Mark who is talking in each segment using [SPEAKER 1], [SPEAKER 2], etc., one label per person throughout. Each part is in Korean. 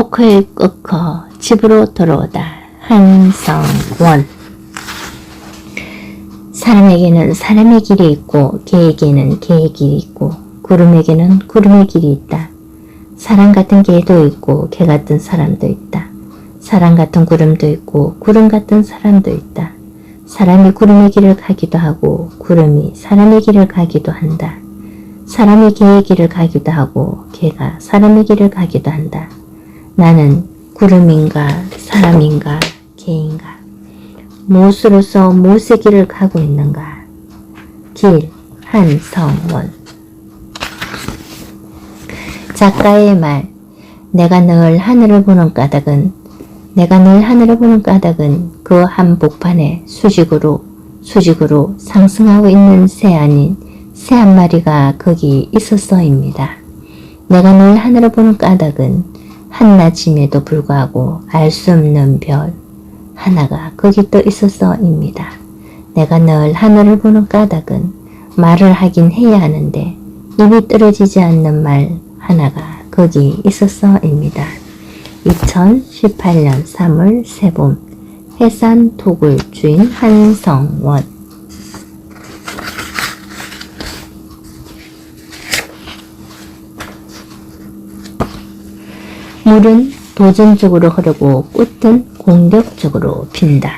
[SPEAKER 1] 꽃을 꺾어 집으로 돌아오다. 한성원. 사람에게는 사람의 길이 있고 개에게는 개의 길이 있고 구름에게는 구름의 길이 있다. 사람 같은 개도 있고 개 같은 사람도 있다. 사람 같은 구름도 있고 구름 같은 사람도 있다. 사람이 구름의 길을 가기도 하고 구름이 사람의 길을 가기도 한다. 사람이 개의 길을 가기도 하고 개가 사람의 길을 가기도 한다. 나는 구름인가 사람인가 개인가 무엇으로서 무엇의 길을 가고 있는가. 길. 한성원. 작가의 말. 내가 늘 하늘을 보는 까닭은 그 한복판에 수직으로 상승하고 있는 새 아닌 새 한 마리가 거기 있어서입니다. 내가 늘 하늘을 보는 까닭은 한낮임에도 불구하고 알 수 없는 별 하나가 거기 또 있어서입니다. 내가 늘 하늘을 보는 까닭은 말을 하긴 해야 하는데 입이 떨어지지 않는 말 하나가 거기 있어서입니다. 2018년 3월 새봄. 해산 토굴 주인 한성원. 물은 도전적으로 흐르고 꽃은 공격적으로 핀다.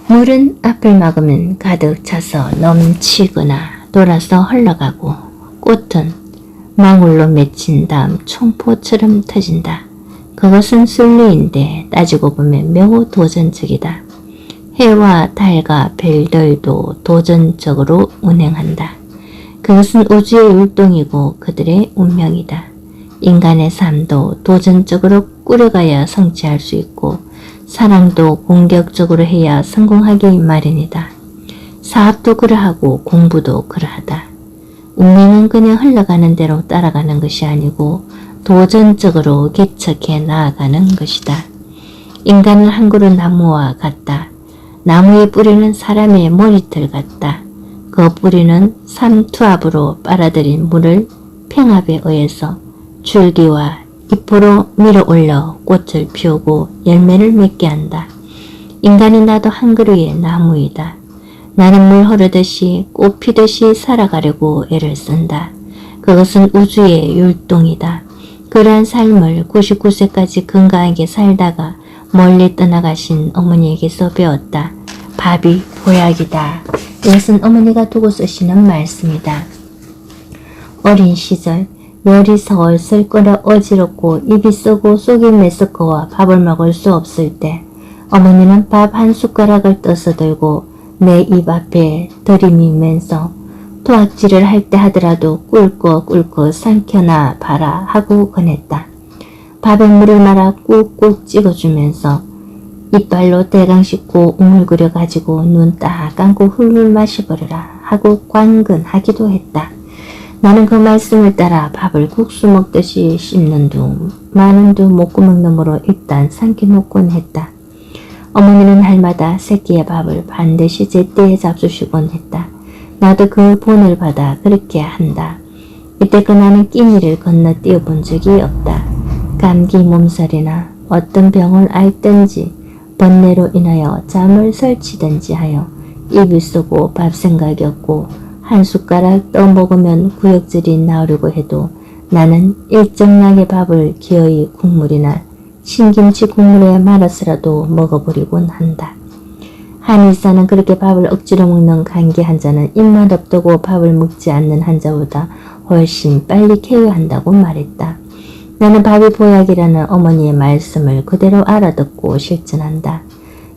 [SPEAKER 1] 물은 앞을 막으면 가득 차서 넘치거나 돌아서 흘러가고 꽃은 망울로 맺힌 다음 총포처럼 터진다. 그것은 순리인데 따지고 보면 매우 도전적이다. 해와 달과 별들도 도전적으로 운행한다. 그것은 우주의 율동이고 그들의 운명이다. 인간의 삶도 도전적으로 꾸려가야 성취할 수 있고 사랑도 공격적으로 해야 성공하기 마련이다. 사업도 그러하고 공부도 그러하다. 운명은 그냥 흘러가는 대로 따라가는 것이 아니고 도전적으로 개척해 나아가는 것이다. 인간은 한 그루 나무와 같다. 나무의 뿌리는 사람의 머리털 같다. 그 뿌리는 삼투압으로 빨아들인 물을 평압에 의해서 줄기와 잎으로 밀어 올려 꽃을 피우고 열매를 맺게 한다. 인간이 나도 한 그루의 나무이다. 나는 물 흐르듯이 꽃 피듯이 살아가려고 애를 쓴다. 그것은 우주의 율동이다. 그러한 삶을 99세까지 건강하게 살다가 멀리 떠나가신 어머니에게서 배웠다. 밥이 보약이다. 이것은 어머니가 두고 쓰시는 말씀이다. 어린 시절 열이 설설 끓어 어지럽고 입이 쓰고 속이 메스꺼워 밥을 먹을 수 없을 때 어머니는 밥 한 숟가락을 떠서 들고 내 입 앞에 들이밀면서 토악질을 할 때 하더라도 꿀꺽꿀꺽 삼켜나 봐라 하고 권했다. 밥에 물을 말아 꾹꾹 찍어주면서 이빨로 대강 씻고 우물그려 가지고 눈 딱 감고 훌훌 마셔버려라 하고 관근하기도 했다. 나는 그 말씀을 따라 밥을 국수 먹듯이 씹는 둥 마는 둥 목구멍 너머로 일단 삼켜놓곤 했다. 어머니는 날마다 새끼의 밥을 반드시 제때에 잡수시곤 했다. 나도 그 본을 받아 그렇게 한다. 이때껏 나는 끼니를 건너뛰어 본 적이 없다. 감기 몸살이나 어떤 병을 앓든지 번뇌로 인하여 잠을 설치든지 하여 입이 쓰고 밥 생각이 없고 한 숟가락 떠먹으면 구역질이 나오려고 해도 나는 일정량의 밥을 기어이 국물이나 신김치 국물에 말아서라도 먹어버리곤 한다. 한의사는 그렇게 밥을 억지로 먹는 감기 환자는 입맛 없다고 밥을 먹지 않는 환자보다 훨씬 빨리 쾌유한다고 말했다. 나는 밥이 보약이라는 어머니의 말씀을 그대로 알아듣고 실천한다.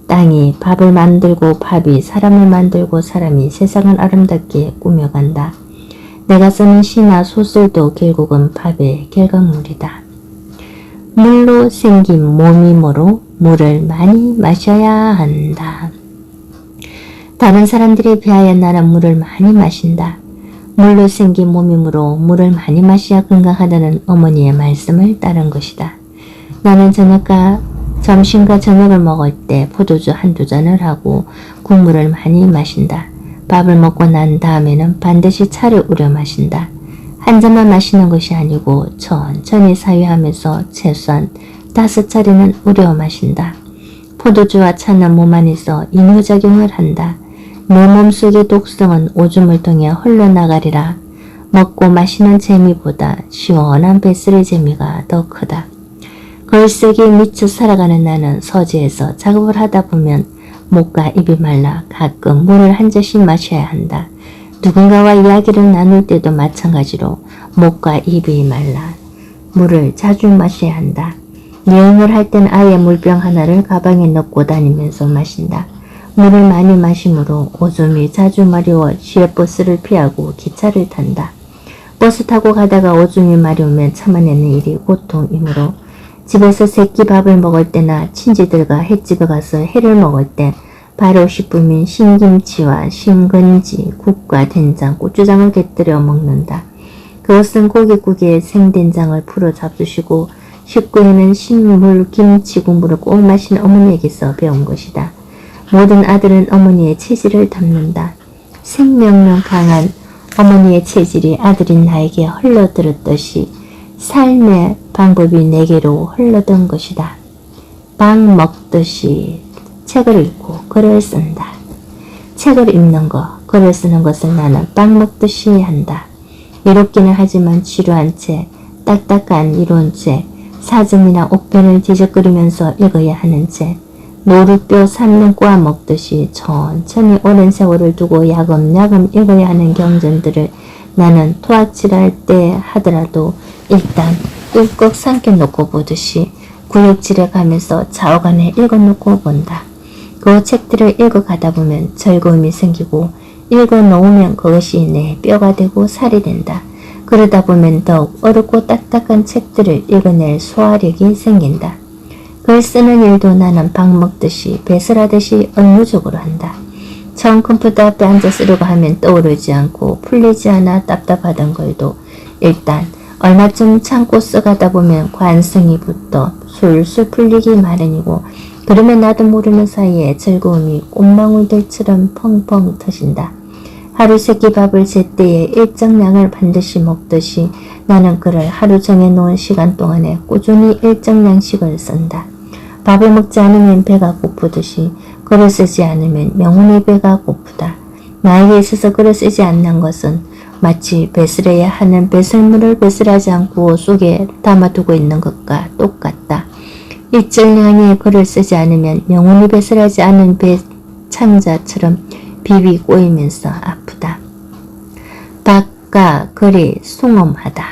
[SPEAKER 1] 땅이 밥을 만들고 밥이 사람을 만들고 사람이 세상을 아름답게 꾸며간다. 내가 쓰는 시나 소설도 결국은 밥의 결과물이다. 물로 생긴 몸이므로 물을 많이 마셔야 한다. 다른 사람들에 비하여 나는 물을 많이 마신다. 물로 생긴 몸이므로 물을 많이 마셔야 건강하다는 어머니의 말씀을 따른 것이다. 나는 점심과 저녁을 먹을 때 포도주 한두 잔을 하고 국물을 많이 마신다. 밥을 먹고 난 다음에는 반드시 차를 우려 마신다. 한 잔만 마시는 것이 아니고 천천히 사유하면서 최소한 5차례는 우려 마신다. 포도주와 차는 몸 안에서 이뇨작용을 한다. 내 몸속의 독성은 오줌을 통해 흘러나가리라. 먹고 마시는 재미보다 시원한 뱃슬의 재미가 더 크다. 걸쐐기에 미쳐 살아가는 나는 서재에서 작업을 하다 보면 목과 입이 말라 가끔 물을 한 잔씩 마셔야 한다. 누군가와 이야기를 나눌 때도 마찬가지로 목과 입이 말라 물을 자주 마셔야 한다. 여행을 할 땐 아예 물병 하나를 가방에 넣고 다니면서 마신다. 물을 많이 마심으로 오줌이 자주 마려워 시외버스를 피하고 기차를 탄다. 버스 타고 가다가 오줌이 마려우면 참아내는 일이 고통이므로 집에서 새끼 밥을 먹을 때나 친지들과 횟집에 가서 회를 먹을 때 바로 식품인 신김치와 신건지, 국과 된장, 고추장을 곁들여 먹는다. 그것은 고깃국에 생된장을 풀어 잡수시고 식구에는 신물 김치 국물을 꼭 마시는 어머니에게서 배운 것이다. 모든 아들은 어머니의 체질을 닮는다. 생명력 강한 어머니의 체질이 아들인 나에게 흘러들었듯이 삶의 방법이 내게로 흘러든 것이다. 밥 먹듯이 책을 읽고 글을 쓴다. 책을 읽는 것, 글을 쓰는 것을 나는 빵 먹듯이 한다. 이롭기는 하지만 지루한 책, 딱딱한 이론책, 사전이나 옥편을 뒤적거리면서 읽어야 하는 책, 노루뼈 삶는 꼬아 먹듯이 천천히 오랜 세월을 두고 야금야금 읽어야 하는 경전들을 나는 토악질할 때 하더라도 일단 꿀꺽 삼켜놓고 보듯이 구역질해 가면서 좌우간에 읽어놓고 본다. 그 책들을 읽어가다 보면 즐거움이 생기고 읽어놓으면 그것이 내 뼈가 되고 살이 된다. 그러다 보면 더욱 어렵고 딱딱한 책들을 읽어낼 소화력이 생긴다. 글 쓰는 일도 나는 밥 먹듯이 배설하듯이 업무적으로 한다. 처음 컴퓨터 앞에 앉아 쓰려고 하면 떠오르지 않고 풀리지 않아 답답하던 글도 일단 얼마쯤 참고 써가다 보면 관성이 붙어 술술 풀리기 마련이고 그러면 나도 모르는 사이에 즐거움이 꽃망울들처럼 펑펑 터진다. 하루 세끼 밥을 제때에 일정량을 반드시 먹듯이 나는 글을 하루 정해놓은 시간 동안에 꾸준히 일정량씩을 쓴다. 밥을 먹지 않으면 배가 고프듯이 글을 쓰지 않으면 영혼의 배가 고프다. 나에게 있어서 글을 쓰지 않는 것은 마치 배설해야 하는 배설물을 배설하지 않고 속에 담아두고 있는 것과 똑같다. 일정량의 글을 쓰지 않으면 영혼이 배설하지 않은 배 창자처럼 비비 꼬이면서 아프다. 밥과 글이 숭엄하다.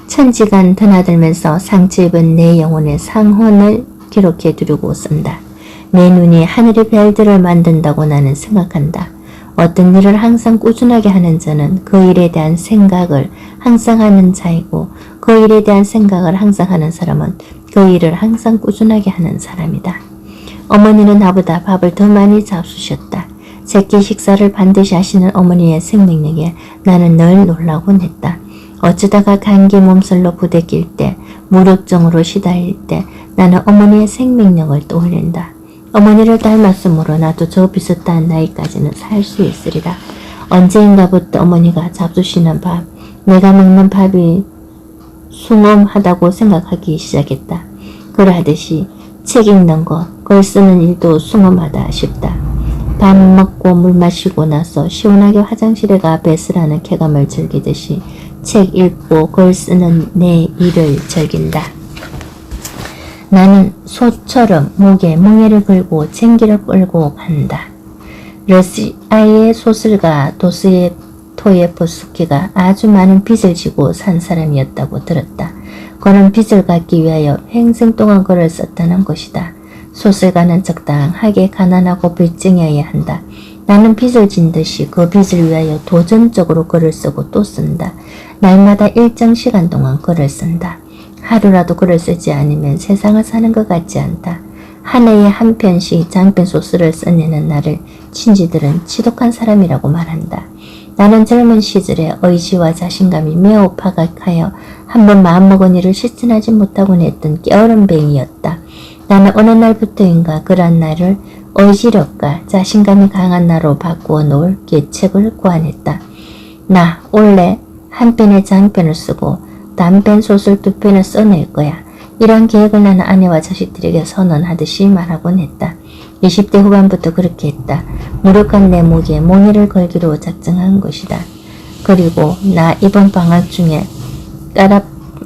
[SPEAKER 1] 천지간 드나들면서 상처 입은 내 영혼의 상흔을 기록해 두려고 쓴다. 내 눈이 하늘의 별들을 만든다고 나는 생각한다. 어떤 일을 항상 꾸준하게 하는 자는 그 일에 대한 생각을 항상 하는 자이고 그 일에 대한 생각을 항상 하는 사람은 그 일을 항상 꾸준하게 하는 사람이다. 어머니는 나보다 밥을 더 많이 잡수셨다. 새끼 식사를 반드시 하시는 어머니의 생명력에 나는 늘 놀라곤 했다. 어쩌다가 감기 몸살로 부대낄 때, 무력증으로 시달릴 때 나는 어머니의 생명력을 떠올린다. 어머니를 닮았으므로 나도 저 비슷한 나이까지는 살 수 있으리라. 언제인가부터 어머니가 잡수시는 밥, 내가 먹는 밥이 숭엄하다고 생각하기 시작했다. 그러하듯이 책 읽는 것, 글 쓰는 일도 숭엄하다 싶다. 밥 먹고 물 마시고 나서 시원하게 화장실에 가 배설하는 쾌감을 즐기듯이 책 읽고 글 쓰는 내 일을 즐긴다. 나는 소처럼 목에 멍에를 걸고 쟁기를 끌고 간다. 러시아의 소설가 도스토예프스키가 아주 많은 빚을 지고 산 사람이었다고 들었다. 그는 빚을 갚기 위하여 평생 동안 글을 썼다는 것이다. 소설가는 적당하게 가난하고 빚쟁이어야 한다. 나는 빚을 진 듯이 그 빚을 위하여 도전적으로 글을 쓰고 또 쓴다. 날마다 일정 시간 동안 글을 쓴다. 하루라도 글을 쓰지 않으면 세상을 사는 것 같지 않다. 한 해에 한 편씩 장편 소설을 써내는 나를 친지들은 지독한 사람이라고 말한다. 나는 젊은 시절에 의지와 자신감이 매우 파각하여 한번 마음먹은 일을 실천하지 못하곤 했던 게으른 뱅이였다. 나는 어느 날부터인가 그런 날을 의지력과 자신감이 강한 날로 바꾸어 놓을 계책을 고안했다. 나 원래 한 편의 장편을 쓰고 단편 소설 2편을 써낼 거야. 이런 계획을 나는 아내와 자식들에게 선언하듯이 말하곤 했다. 20대 후반부터 그렇게 했다. 무력한 내 목에 몽해를 걸기로 작정한 것이다. 그리고 나 이번 방학 중에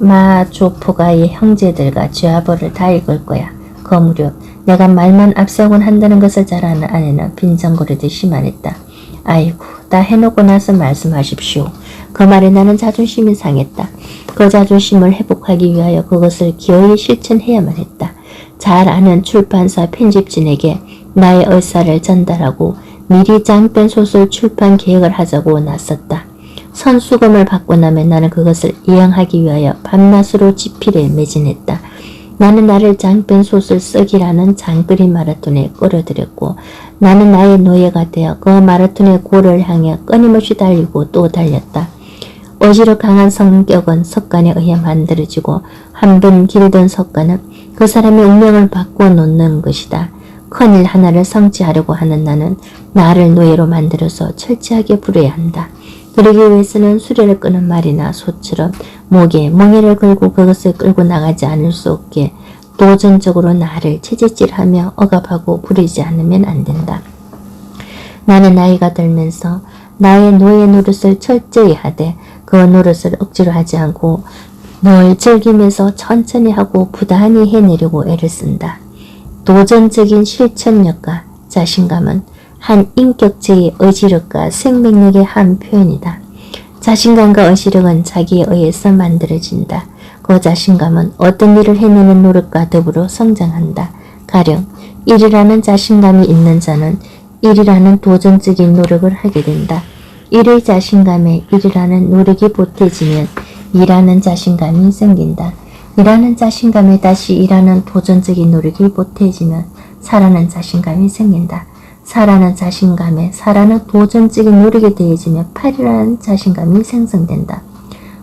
[SPEAKER 1] 까라마조포가의 형제들과 죄아벌을 다 읽을 거야. 그 무렵 내가 말만 앞세우곤 한다는 것을 잘 아는 아내는 빈정거리듯이 말했다. 아이고, 다 해놓고 나서 말씀하십시오. 그 말에 나는 자존심이 상했다. 그 자존심을 회복하기 위하여 그것을 기어이 실천해야만 했다. 잘 아는 출판사 편집진에게 나의 의사를 전달하고 미리 장편 소설 출판 계획을 하자고 나섰다. 선수금을 받고 나면 나는 그것을 이행하기 위하여 밤낮으로 지필에 매진했다. 나는 나를 장편 소설 쓰기라는 장거리 마라톤에 끌어들였고 나는 나의 노예가 되어 그 마라톤의 골을 향해 끊임없이 달리고 또 달렸다. 어지러 강한 성격은 습관에 의해 만들어지고 한 번 길든 습관은 그 사람의 운명을 바꿔놓는 것이다. 큰일 하나를 성취하려고 하는 나는 나를 노예로 만들어서 철저하게 부려야 한다. 그러기 위해서는 수레를 끄는 말이나 소처럼 목에 멍에를 걸고 그것을 끌고 나가지 않을 수 없게 도전적으로 나를 채찍질하며 억압하고 부리지 않으면 안 된다. 나는 나이가 들면서 나의 노예 노릇을 철저히 하되 그 노릇을 억지로 하지 않고 늘 즐기면서 천천히 하고 부단히 해내려고 애를 쓴다. 도전적인 실천력과 자신감은 한 인격체의 의지력과 생명력의 한 표현이다. 자신감과 의지력은 자기에 의해서 만들어진다. 그 자신감은 어떤 일을 해내는 노력과 더불어 성장한다. 가령 일이라는 자신감이 있는 자는 일이라는 도전적인 노력을 하게 된다. 일의 자신감에 일이라는 노력이 보태지면 일하는 자신감이 생긴다. 일하는 자신감에 다시 일하는 도전적인 노력이 보태지면 살아는 자신감이 생긴다. 살아는 자신감에 살아는 도전적인 노력이 더해지면 팔이라는 자신감이 생성된다.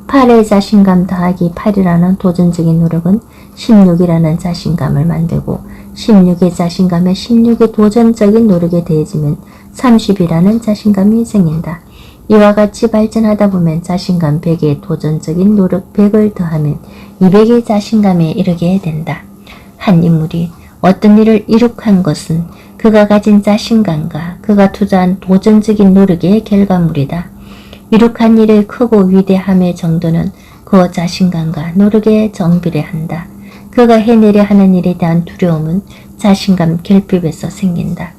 [SPEAKER 1] 8의 자신감 더하기 8이라는 도전적인 노력은 16이라는 자신감을 만들고 16의 자신감에 16의 도전적인 노력에 더해지면 30이라는 자신감이 생긴다. 이와 같이 발전하다 보면 자신감 100의 도전적인 노력 100을 더하면 200의 자신감에 이르게 된다. 한 인물이 어떤 일을 이룩한 것은 그가 가진 자신감과 그가 투자한 도전적인 노력의 결과물이다. 이룩한 일의 크고 위대함의 정도는 그 자신감과 노력에 정비례한다. 그가 해내려 하는 일에 대한 두려움은 자신감 결핍에서 생긴다.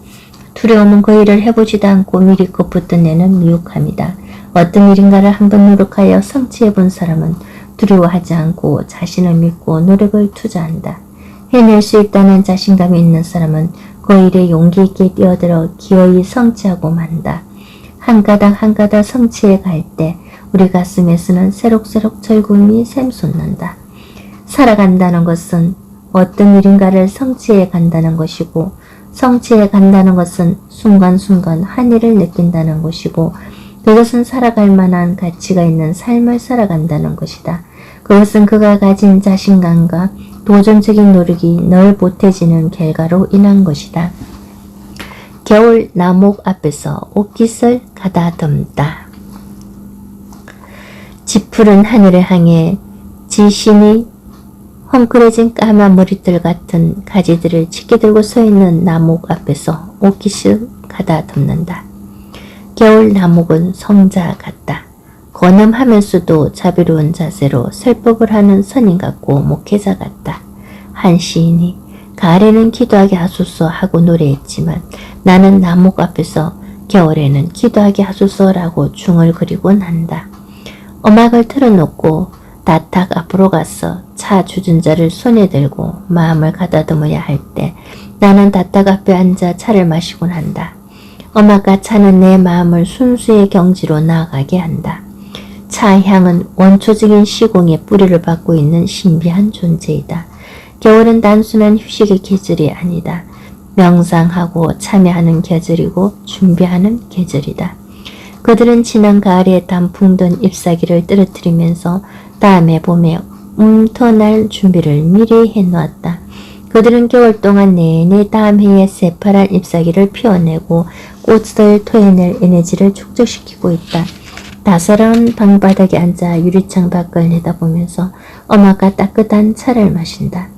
[SPEAKER 1] 두려움은 그 일을 해보지도 않고 미리 겁붙던 내는 미혹함이다. 어떤 일인가를 한번 노력하여 성취해본 사람은 두려워하지 않고 자신을 믿고 노력을 투자한다. 해낼 수 있다는 자신감이 있는 사람은 그 일에 용기 있게 뛰어들어 기어이 성취하고 만다. 한 가닥 한 가닥 성취해 갈 때 우리 가슴에서는 새록새록 절구음이 샘솟는다. 살아간다는 것은 어떤 일인가를 성취해 간다는 것이고 성취해 간다는 것은 순간순간 한 일을 느낀다는 것이고 그것은 살아갈 만한 가치가 있는 삶을 살아간다는 것이다. 그것은 그가 가진 자신감과 도전적인 노력이 늘 보태지는 결과로 인한 것이다. 겨울 나목 앞에서 옷깃을 가다듬다. 짙푸른 하늘을 향해 지신이 헝클어진 까만 머리들 같은 가지들을 짙게 들고 서 있는 나목 앞에서 옷깃을 가다듬는다. 겨울 나목은 성자 같다. 권엄하면서도 자비로운 자세로 설법을 하는 선인 같고 목회자 같다. 한 시인이 가을에는 기도하게 하소서 하고 노래했지만 나는 나목 앞에서 겨울에는 기도하게 하소서라고 중을 그리곤 한다. 음악을 틀어놓고 다탁 앞으로 가서 차 주전자를 손에 들고 마음을 가다듬어야 할 때 나는 다탁 앞에 앉아 차를 마시곤 한다. 음악과 차는 내 마음을 순수의 경지로 나아가게 한다. 차 향은 원초적인 시공의 뿌리를 받고 있는 신비한 존재이다. 겨울은 단순한 휴식의 계절이 아니다. 명상하고 참여하는 계절이고 준비하는 계절이다. 그들은 지난 가을에 단풍 든 잎사귀를 떨어뜨리면서 다음에 봄에 움터날 준비를 미리 해놓았다. 그들은 겨울 동안 내내 다음 해에 새파란 잎사귀를 피워내고 꽃을 토해낼 에너지를 축적시키고 있다. 다사로운 방바닥에 앉아 유리창 밖을 내다보면서 엄마가 따뜻한 차를 마신다.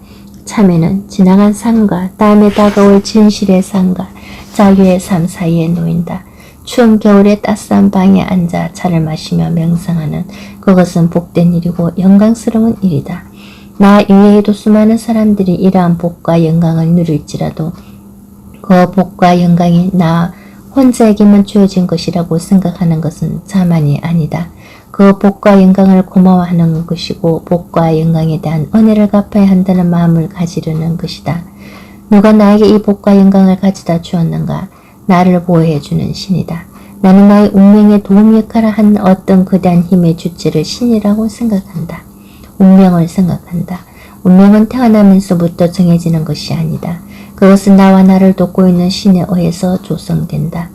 [SPEAKER 1] 참외는 지나간 삶과 다음에 다가올 진실의 삶과 자유의 삶 사이에 놓인다. 추운 겨울에 따스한 방에 앉아 차를 마시며 명상하는 그것은 복된 일이고 영광스러운 일이다. 나 이외에도 수많은 사람들이 이러한 복과 영광을 누릴지라도 그 복과 영광이 나 혼자에게만 주어진 것이라고 생각하는 것은 자만이 아니다. 그 복과 영광을 고마워하는 것이고 복과 영광에 대한 은혜를 갚아야 한다는 마음을 가지려는 것이다. 누가 나에게 이 복과 영광을 가져다 주었는가? 나를 보호해주는 신이다. 나는 나의 운명에 도움 역할을 한 어떤 거대한 힘의 주체를 신이라고 생각한다. 운명을 생각한다. 운명은 태어나면서부터 정해지는 것이 아니다. 그것은 나와 나를 돕고 있는 신에 의해서 조성된다.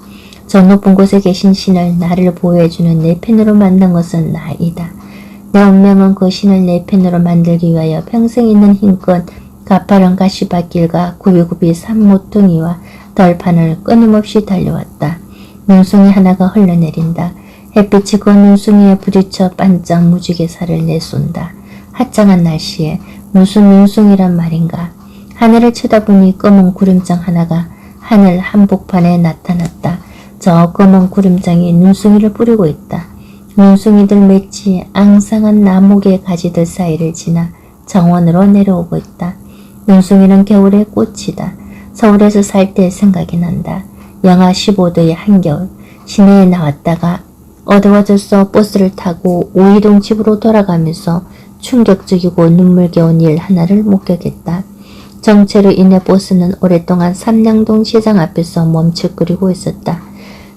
[SPEAKER 1] 저 높은 곳에 계신 신을 나를 보호해주는 내 편으로 만든 것은 나이다. 내 운명은 그 신을 내 편으로 만들기 위하여 평생 있는 힘껏 가파른 가시밭길과 굽이굽이 산 모퉁이와 덜판을 끊임없이 달려왔다. 눈송이 하나가 흘러내린다. 햇빛이 그 눈송이에 부딪혀 반짝 무지개 살을 내쏜다. 화창한 날씨에 무슨 눈송이란 말인가. 하늘을 쳐다보니 검은 구름장 하나가 하늘 한복판에 나타났다. 저 검은 구름장이 눈송이를 뿌리고 있다. 눈송이들 맺이 앙상한 나무의 가지들 사이를 지나 정원으로 내려오고 있다. 눈송이는 겨울의 꽃이다. 서울에서 살 때 생각이 난다. 영하 15도의 한겨울 시내에 나왔다가 어두워져서 버스를 타고 오이동 집으로 돌아가면서 충격적이고 눈물겨운 일 하나를 목격했다. 정체로 인해 버스는 오랫동안 삼량동 시장 앞에서 멈칫거리고 있었다.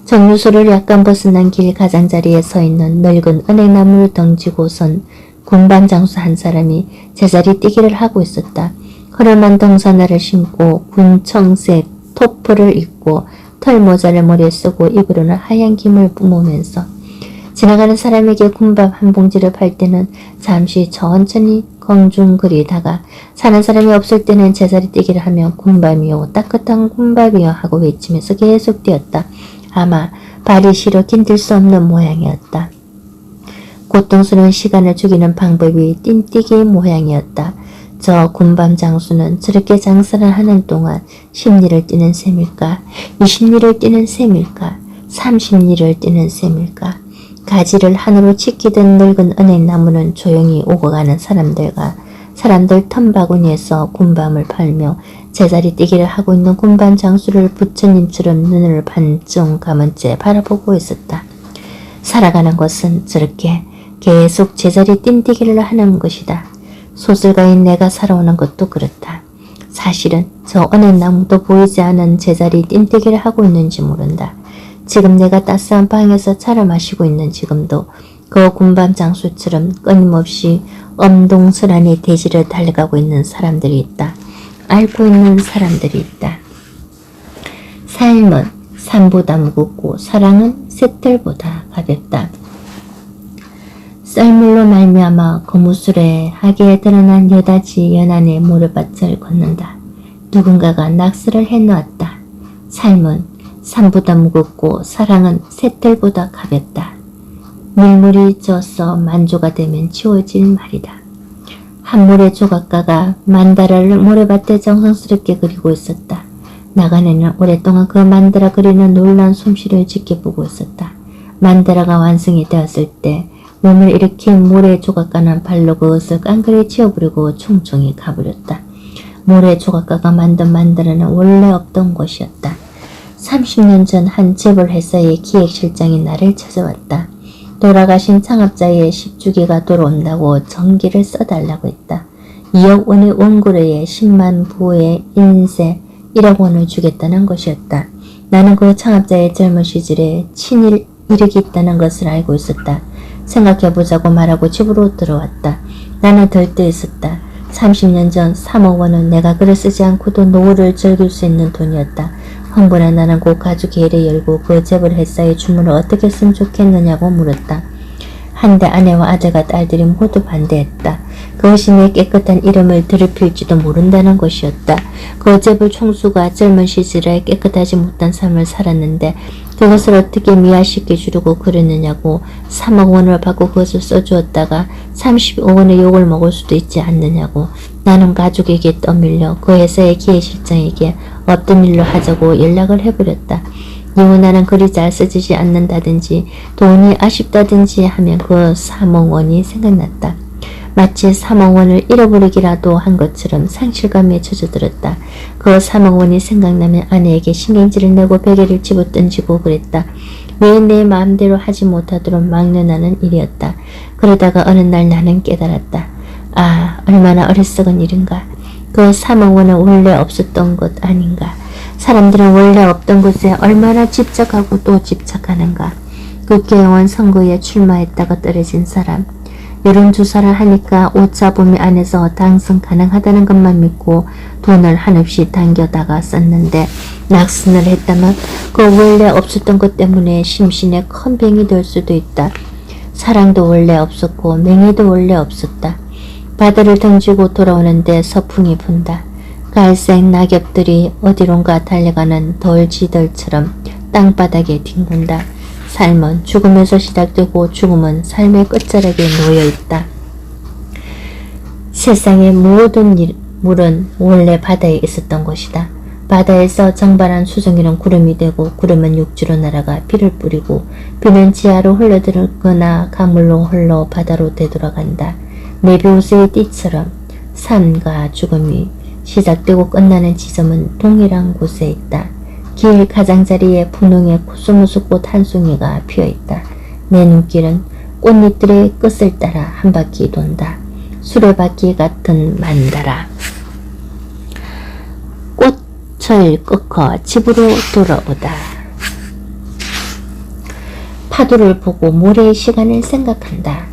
[SPEAKER 1] 정류소를 약간 벗어난 길 가장자리에 서 있는 늙은 은행나무를 던지고선 군밤 장수 한 사람이 제자리 뛰기를 하고 있었다. 허름한 등산화를 신고 군청색 토프를 입고 털모자를 머리에 쓰고 입으로는 하얀 김을 뿜으면서 지나가는 사람에게 군밥 한 봉지를 팔 때는 잠시 천천히 공중거리다가 사는 사람이 없을 때는 제자리 뛰기를 하며 군밤이요 따뜻한 군밥이요 하고 외치면서 계속 뛰었다. 아마 발이 시려 견딜 수 없는 모양이었다. 고통스러운 시간을 죽이는 방법이 띵뛰기 모양이었다. 저 군밤 장수는 저렇게 장사를 하는 동안 10리를 뛰는 셈일까? 20리를 뛰는 셈일까? 30리를 뛰는 셈일까? 가지를 하늘로 치키던 늙은 은행나무는 조용히 오고 가는 사람들 텀바구니에서 군밤을 팔며 제자리 뛰기를 하고 있는 군밤 장수를 부처님처럼 눈을 반쯤 감은 채 바라보고 있었다. 살아가는 것은 저렇게 계속 제자리 띵뛰기를 하는 것이다. 소설가인 내가 살아오는 것도 그렇다. 사실은 저 은행나무도 보이지 않은 제자리 띵뛰기를 하고 있는지 모른다. 지금 내가 따스한 방에서 차를 마시고 있는 지금도 그 군밤 장수처럼 끊임없이 엄동설하니 대지를 달려가고 있는 사람들이 있다. 알고 있는 사람들이 있다. 삶은 산보다 무겁고 사랑은 쇳들보다 가볍다. 썰물로 말미암아 거무술에 하계에 드러난 여다지 연안의 모래밭을 걷는다. 누군가가 낙서를 해놓았다. 삶은 산보다 무겁고 사랑은 쇳들보다 가볍다. 물물이 져서 만조가 되면 지워질 말이다. 한 모래 조각가가 만다라를 모래밭에 정성스럽게 그리고 있었다. 나간에는 오랫동안 그 만다라 그리는 놀라운 솜씨를 지켜보고 있었다. 만다라가 완성이 되었을 때 몸을 일으킨 모래 조각가는 발로 그것을 깡그리 치워버리고 총총히 가버렸다. 모래 조각가가 만든 만다라는 원래 없던 것이었다. 30년 전 한 재벌 회사의 기획실장이 나를 찾아왔다. 돌아가신 창업자의 10주기가 돌아온다고 전기를 써달라고 했다. 2억 원의 원고료에 10만 부의 인세 1억 원을 주겠다는 것이었다. 나는 그 창업자의 젊은 시절에 친일 이력이 있다는 것을 알고 있었다. 생각해보자고 말하고 집으로 들어왔다. 나는 들떠 있었다. 30년 전 3억 원은 내가 글을 쓰지 않고도 노후를 즐길 수 있는 돈이었다. 흥분한 나는 곧 가죽회의를 열고 그 재벌 회사의 주문을 어떻게 했으면 좋겠느냐고 물었다. 한데 아내와 아들과 딸들이 모두 반대했다. 그것이 내 깨끗한 이름을 더럽힐지도 모른다는 것이었다. 그 재벌 총수가 젊은 시절에 깨끗하지 못한 삶을 살았는데 그것을 어떻게 미화시켜 주려고 그러느냐고. 3억 원을 받고 그것을 써주었다가 35원의 욕을 먹을 수도 있지 않느냐고. 나는 가족에게 떠밀려 그 회사의 기획실장에게 어떤 일로 하자고 연락을 해버렸다. 이후 나는 글이 잘 쓰지지 않는다든지 돈이 아쉽다든지 하면 그 3억 원이 생각났다. 마치 3억 원을 잃어버리기라도 한 것처럼 상실감에 젖어들었다. 그 3억 원이 생각나면 아내에게 신경질을 내고 베개를 집어던지고 그랬다. 왜 내 마음대로 하지 못하도록 막론하는 일이었다. 그러다가 어느 날 나는 깨달았다. 아, 얼마나 어리석은 일인가. 그 3억 원은 원래 없었던 것 아닌가. 사람들은 원래 없던 것에 얼마나 집착하고 또 집착하는가. 국회의원 선거에 출마했다가 떨어진 사람, 여론조사를 하니까 오차범위 안에서 당선 가능하다는 것만 믿고 돈을 한없이 당겨다가 썼는데 낙선을 했다면 그 원래 없었던 것 때문에 심신에 큰 병이 될 수도 있다. 사랑도 원래 없었고 명예도 원래 없었다. 바다를 던지고 돌아오는데 서풍이 분다. 갈색 낙엽들이 어디론가 달려가는 돌지들처럼 땅바닥에 뒹군다. 삶은 죽음에서 시작되고 죽음은 삶의 끝자락에 놓여있다. 세상의 모든 물은 원래 바다에 있었던 것이다. 바다에서 정발한 수증기는 구름이 되고 구름은 육지로 날아가 비를 뿌리고 비는 지하로 흘러들거나 가물로 흘러 바다로 되돌아간다. 메비우스의 띠처럼 삶과 죽음이 시작되고 끝나는 지점은 동일한 곳에 있다. 길 가장자리에 분홍의 코스모스꽃 한 송이가 피어있다. 내 눈길은 꽃잎들의 끝을 따라 한 바퀴 돈다. 수레바퀴 같은 만다라. 꽃을 꺾어 집으로 돌아오다. 파도를 보고 모래의 시간을 생각한다.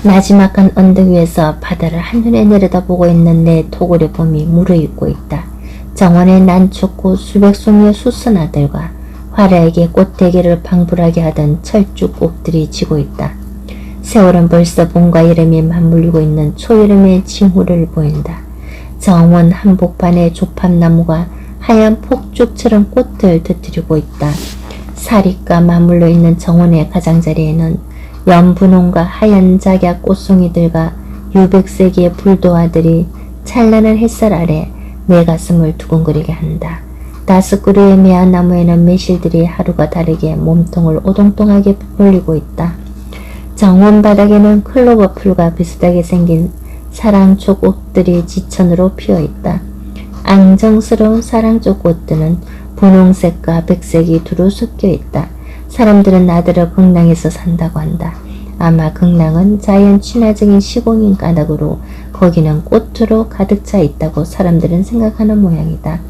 [SPEAKER 1] 나지막한 언덕 위에서 바다를 한눈에 내려다보고 있는 내 토굴의 봄이 무르익고 있다. 정원의 난초꽃 수백 송이의 수선아들과 화려하게 꽃대기를 방불하게 하던 철쭉꽃들이 지고 있다. 세월은 벌써 봄과 여름이 맞물리고 있는 초여름의 징후를 보인다. 정원 한복판의 조팝나무가 하얀 폭죽처럼 꽃을 터뜨리고 있다. 사리가 맞물려 있는 정원의 가장자리에는 연분홍과 하얀 작약 꽃송이들과 유백색의 불도화들이 찬란한 햇살 아래 내 가슴을 두근거리게 한다. 5그루의 매화나무에는 매실들이 하루가 다르게 몸통을 오동통하게 벌리고 있다. 정원 바닥에는 클로버 풀과 비슷하게 생긴 사랑초 꽃들이 지천으로 피어있다. 앙정스러운 사랑초 꽃들은 분홍색과 백색이 두루 섞여 있다. 사람들은 나더러 극랑에서 산다고 한다. 아마 극랑은 자연 친화적인 시공인 까닭으로 거기는 꽃으로 가득 차 있다고 사람들은 생각하는 모양이다.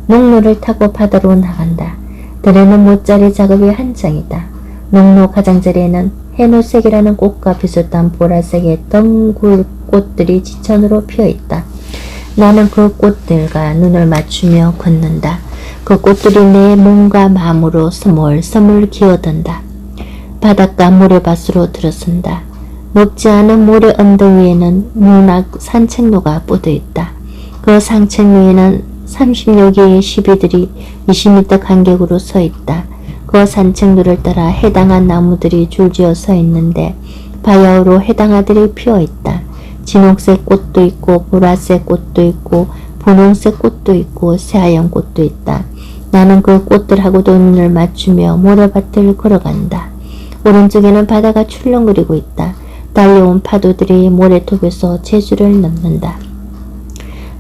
[SPEAKER 1] 농로를 타고 바다로 나간다. 들에는 못자리 작업이 한창이다. 농로 가장자리에는 해노색이라는 꽃과 비슷한 보라색의 덩굴 꽃들이 지천으로 피어있다. 나는 그 꽃들과 눈을 맞추며 걷는다. 그 꽃들이 내 몸과 마음으로 스물스물 기어든다. 바닷가 모래밭으로 들어선다. 높지 않은 모래 언덕 위에는 문학 산책로가 뻗어있다. 그 산책로에는 30여 개의 시비들이 20m 간격으로 서 있다. 그 산책로를 따라 해당한 나무들이 줄지어 서 있는데 바야흐로 해당아들이 피어있다. 진홍색 꽃도 있고 보라색 꽃도 있고 분홍색 꽃도 있고 새하얀 꽃도 있다. 나는 그 꽃들하고도 눈을 맞추며 모래밭을 걸어간다. 오른쪽에는 바다가 출렁거리고 있다. 달려온 파도들이 모래톱에서 제주를 넘는다.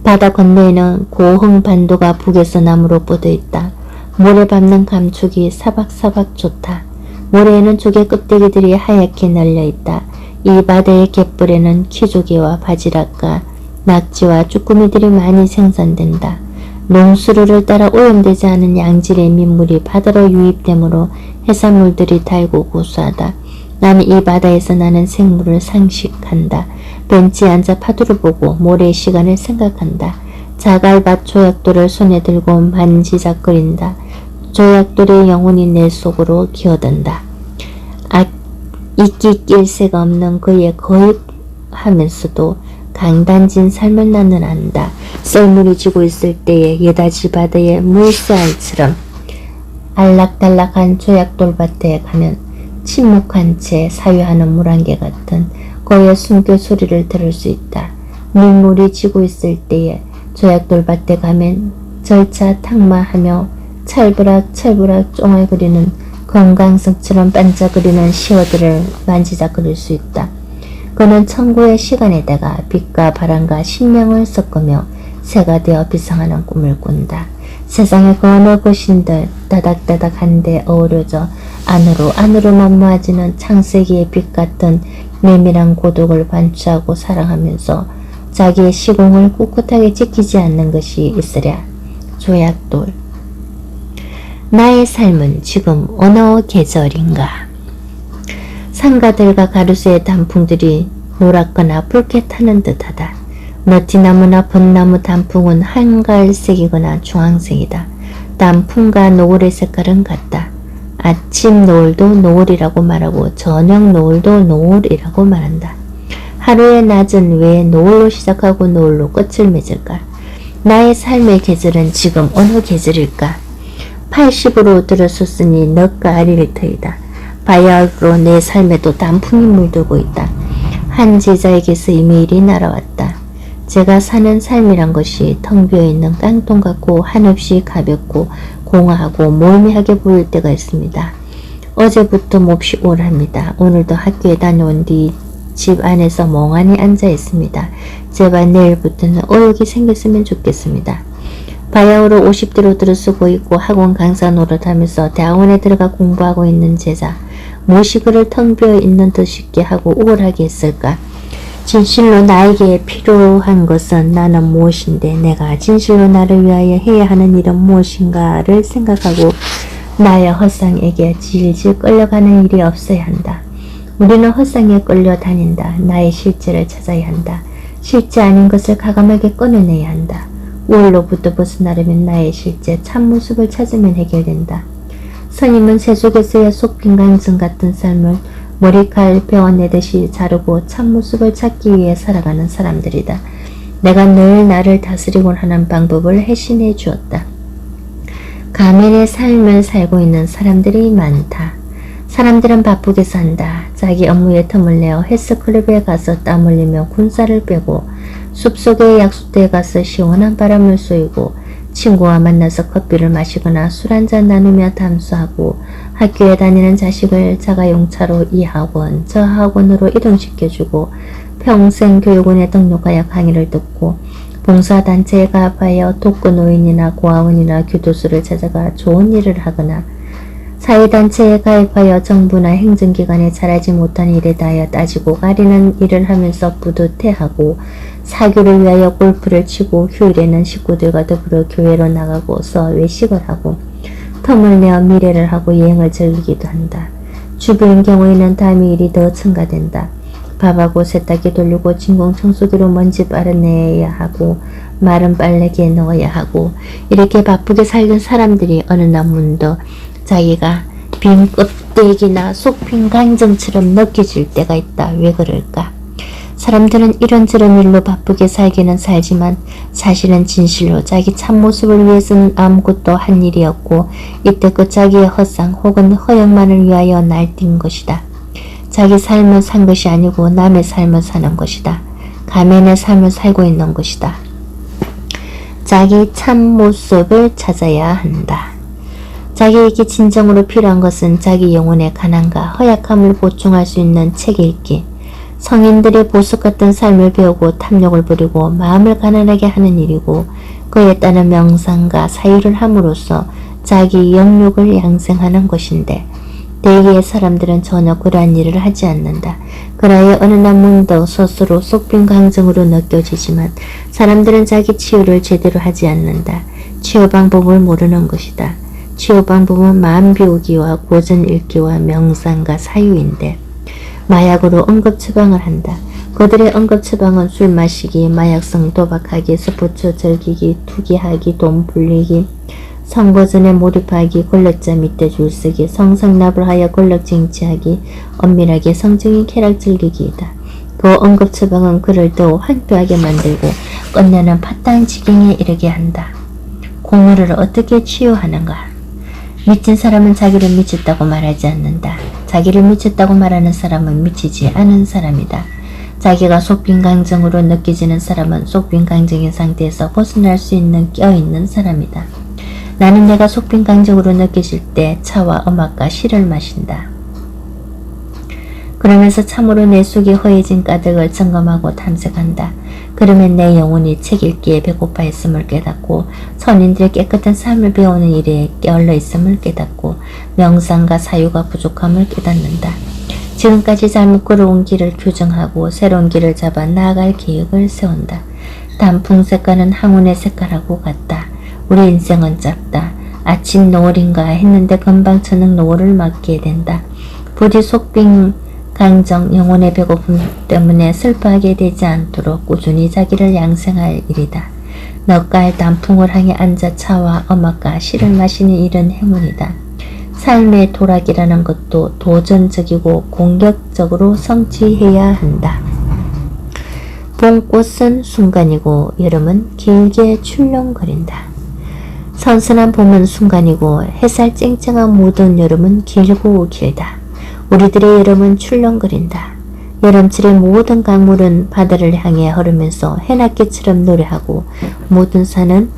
[SPEAKER 1] 바다 건너에는 고흥 반도가 북에서 남으로 뻗어있다. 모래 밟는 감촉이 사박사박 좋다. 모래에는 조개 껍데기들이 하얗게 널려있다. 이 바다의 갯벌에는 키조개와 바지락과 낙지와 쭈꾸미들이 많이 생산된다. 농수로를 따라 오염되지 않은 양질의 민물이 바다로 유입되므로 해산물들이 달고 고소하다. 나는 이 바다에서 나는 생물을 상식한다. 벤치에 앉아 파도를 보고 모래의 시간을 생각한다. 자갈밭 조약돌을 손에 들고 만지작거린다. 조약돌의 영혼이 내 속으로 기어든다. 이끼 낄 새가 없는 그의 거입하면서도 강단진 삶을 나는 안다. 썰물이 지고 있을 때에 여다지 바다의 물새알처럼 알락달락한 조약돌밭에 가면 침묵한 채 사유하는 물안개 같은 고의 숨결 소리를 들을 수 있다. 눈물이 지고 있을 때에 조약돌밭에 가면 절차 탁마하며 찰부락찰부락 쫑알거리는 건강석처럼 반짝거리는 시어들을 만지작거릴 수 있다. 그는 천구의 시간에다가 빛과 바람과 신명을 섞으며 새가 되어 비상하는 꿈을 꾼다. 세상의 그 어느 곳인들 따닥따닥한데 어우러져 안으로만 모아지는 창세기의 빛 같은 내밀한 고독을 반추하고 사랑하면서 자기의 시공을 꿋꿋하게 지키지 않는 것이 있으랴. 조약돌. 나의 삶은 지금 어느 계절인가? 상가들과 가로수의 단풍들이 노랗거나 붉게 타는 듯하다. 너티나무나 벚나무 단풍은 한갈색이거나 주황색이다. 단풍과 노을의 색깔은 같다. 아침 노을도 노을이라고 말하고 저녁 노을도 노을이라고 말한다. 하루의 낮은 왜 노을로 시작하고 노을로 끝을 맺을까? 나의 삶의 계절은 지금 어느 계절일까? 80으로 들어섰으니 넉가 아리를 터이다. 바야흐로 내 삶에도 단풍이 물들고 있다. 한 제자에게서 이메일이 날아왔다. 제가 사는 삶이란 것이 텅 비어있는 깡통 같고 한없이 가볍고 공허하고 멀미하게 보일 때가 있습니다. 어제부터 몹시 우울합니다. 오늘도 학교에 다녀온 뒤 집 안에서 멍하니 앉아 있습니다. 제발 내일부터는 의욕이 생겼으면 좋겠습니다. 바야흐로 50대로 들어서고 있고 학원 강사 노릇하면서 대학원에 들어가 공부하고 있는 제자. 무엇이 그를 텅 비어있는 듯 싶게 하고 우울하게 했을까? 진실로 나에게 필요한 것은 나는 무엇인데 내가 진실로 나를 위하여 해야 하는 일은 무엇인가를 생각하고 나의 헛상에게 질질 끌려가는 일이 없어야 한다. 우리는 헛상에 끌려다닌다. 나의 실제를 찾아야 한다. 실제 아닌 것을 과감하게 꺼내내야 한다. 우울로부터 벗어나려면 나의 실제 참모습을 찾으면 해결된다. 스님은 세속에서의 속빈강증 같은 삶을 머리칼 베어내듯이 자르고 참모습을 찾기 위해 살아가는 사람들이다. 내가 늘 나를 다스리곤 하는 방법을 해신해 주었다. 가면의 삶을 살고 있는 사람들이 많다. 사람들은 바쁘게 산다. 자기 업무에 틈을 내어 헬스클럽에 가서 땀 흘리며 군살을 빼고 숲속의 약수터에 가서 시원한 바람을 쏘이고 친구와 만나서 커피를 마시거나 술 한잔 나누며 담수하고 학교에 다니는 자식을 자가용차로 이 학원 저 학원으로 이동시켜주고 평생 교육원에 등록하여 강의를 듣고 봉사단체에 가입하여 독거노인이나 고아원이나 교도소를 찾아가 좋은 일을 하거나 사회단체에 가입하여 정부나 행정기관에 잘하지 못한 일에 대하여 따지고 가리는 일을 하면서 뿌듯해하고 사교를 위하여 골프를 치고 휴일에는 식구들과 더불어 교회로 나가고서 외식을 하고 텀을 내어 미래를 하고 여행을 즐기기도 한다. 주부인 경우에는 다음의 일이 더 첨가된다. 밥하고 세탁기 돌리고 진공청소기로 먼지 빨아내야 하고 마른 빨래기에 넣어야 하고 이렇게 바쁘게 살던 사람들이 어느 날 문득 자기가 빈 껍데기나 속빈 강정처럼 느껴질 때가 있다. 왜 그럴까? 사람들은 이런저런 일로 바쁘게 살기는 살지만 사실은 진실로 자기 참모습을 위해서는 아무것도 한 일이 없고 이때껏 자기의 헛상 혹은 허영만을 위하여 날뛴 것이다. 자기 삶을 산 것이 아니고 남의 삶을 사는 것이다. 가면의 삶을 살고 있는 것이다. 자기 참모습을 찾아야 한다. 자기에게 진정으로 필요한 것은 자기 영혼의 가난과 허약함을 보충할 수 있는 책 읽기, 성인들의 보석 같은 삶을 배우고 탐욕을 부리고 마음을 가난하게 하는 일이고 그에 따른 명상과 사유를 함으로써 자기 영욕을 양생하는 것인데 대개의 사람들은 전혀 그러한 일을 하지 않는다. 그라여 어느 날 문득 스스로 속빈 강정으로 느껴지지만 사람들은 자기 치유를 제대로 하지 않는다. 치유 방법을 모르는 것이다. 치유 방법은 마음 비우기와 고전 읽기와 명상과 사유인데 마약으로 응급 처방을 한다. 그들의 응급 처방은 술 마시기, 마약성 도박하기, 스포츠 즐기기, 투기하기, 돈 불리기, 선거전에 몰입하기, 권력자 밑에 줄서기, 성상납을 하여 권력 쟁취하기, 엄밀하게 성적인 쾌락 즐기기이다. 그 응급 처방은 그를 더욱 황폐하게 만들고 끝내는 파탄 지경에 이르게 한다. 공허를 어떻게 치유하는가? 미친 사람은 자기를 미쳤다고 말하지 않는다. 자기를 미쳤다고 말하는 사람은 미치지 않은 사람이다. 자기가 속빈강정으로 느껴지는 사람은 속빈강정의 상태에서 벗어날 수 있는 껴있는 사람이다. 나는 내가 속빈강정으로 느껴질 때 차와 음악과 시를 마신다. 그러면서 참으로 내 속에 허해진 가득을 점검하고 탐색한다. 그러면 내 영혼이 책 읽기에 배고파 있음을 깨닫고 선인들의 깨끗한 삶을 배우는 일에 깨어러 있음을 깨닫고 명상과 사유가 부족함을 깨닫는다. 지금까지 잘못 걸어온 길을 교정하고 새로운 길을 잡아 나아갈 계획을 세운다. 단풍색깔은 항운의 색깔하고 같다. 우리 인생은 짧다. 아침 노을인가 했는데 금방 저녁 노을을 맞게 된다. 부디 속빈 강정 영혼의 배고픔 때문에 슬퍼하게 되지 않도록 꾸준히 자기를 양생할 일이다. 넉갈 단풍을 향해 앉아 차와 음악과 시를 마시는 일은 행운이다. 삶의 도락이라는 것도 도전적이고 공격적으로 성취해야 한다. 봄꽃은 순간이고 여름은 길게 출렁거린다. 선선한 봄은 순간이고 햇살 쨍쨍한 모든 여름은 길고 길다. 우리들의 여름은 출렁거린다. 여름철의 모든 강물은 바다를 향해 흐르면서 해낮기처럼 노래하고 모든 산은